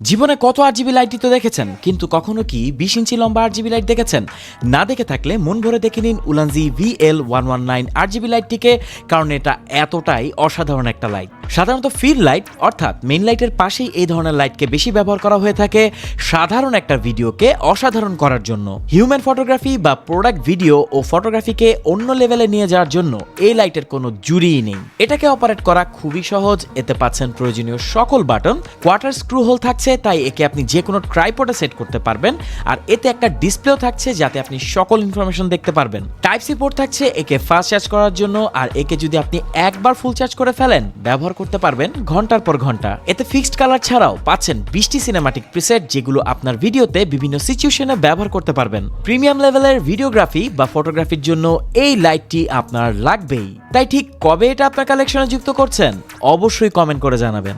জীবনে কত আরজিবি লাইটই তো দেখেছেন, কিন্তু কখনো কি 20 ইঞ্চি লম্বা আরজিবি লাইট দেখেছেন? না দেখে থাকলে মন ভরে দেখে নিন উলানজি VL119 আরজিবি লাইটটিকে, কারণ এটা এতটাই অসাধারণ একটা লাইট। সাধারণত ফিল্ড লাইট অর্থাৎ মেইন লাইটের পাশেই এই ধরনের লাইটকে বেশি ব্যবহার করা হয়ে থাকে সাধারণ একটা ভিডিওকে অসাধারণ করার জন্য। হিউম্যান ফটোগ্রাফি বা প্রোডাক্ট ভিডিও ও ফটোগ্রাফিকে অন্য লেভেলে নিয়ে যাওয়ার জন্য এই লাইটের কোনো জুড়িই নেই। এটাকে অপারেট করা খুবই সহজ, এতে পাচ্ছেন প্রয়োজনীয় সকল বাটন, কোয়ার্টার স্ক্রু হোল থাকছে, তাই একে আপনি যে কোনো ট্রাইপডে সেট করতে পারবেন। আর এতে একটা ডিসপ্লেও থাকছে যাতে আপনি সকল ইনফরমেশন দেখতে পারবেন। টাইপ সি পোর্ট থাকছে একে ফাস্ট চার্জ করার জন্য, আর একে যদি আপনি একবার ফুল চার্জ করে ফেলেন ব্যবহার করতে পারবেন ঘন্টার পর ঘন্টা। এতে ফিক্সড কালার ছাড়াও পাচ্ছেন 20টি সিনেমাটিক প্রিসেট, যেগুলো আপনার ভিডিওতে বিভিন্ন সিচুয়েশনে ব্যবহার করতে পারবেন। প্রিমিয়াম লেভেলের ভিডিওগ্রাফি বা ফটোগ্রাফির জন্য এই লাইটটি আপনার লাগবেই। তাই ঠিক কবে এটা আপনার কালেকশনে যুক্ত করছেন অবশ্যই কমেন্ট করে জানাবেন।